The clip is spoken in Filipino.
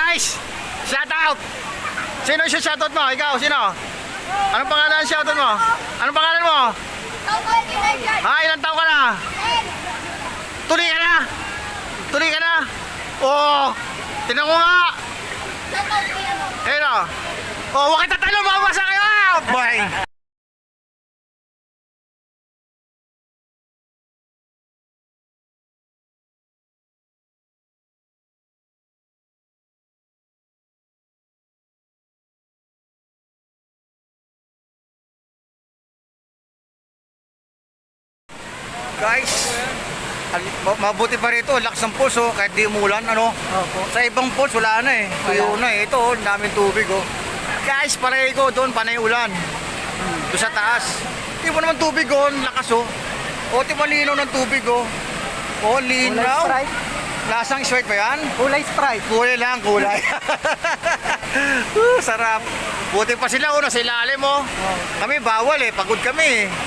guys! Shout out! Sino yung shoutout mo? Ikaw, sino? Anong pangalan ang shoutout mo? Anong pangalan mo? Ilang taon ka na? Tuloy ka na? Tuloy ka na? Oo! Tinan ko nga! Ayun o! Oh, huwag kita talo! Mabasa kayo! Boy! Guys, mabuti pa rito, lakas ng pulso kahit di umulan, ano? Opo. Sa ibang pulse wala na eh. Tuyo na eh. Ito, oh, daming tubig oh. Guys, pareho ko doon, panay ulan. Doon sa taas. Di mo naman tubig oh, lakas oh. O, di malinaw ng tubig oh. Oh, linaw. Sprite. Lasang Sprite pa yan? Kulay Sprite. Kulay lang, kulay. Sarap. Buti pa sila oh, nasa ilalim oh. Kami bawal eh, pagod kami eh.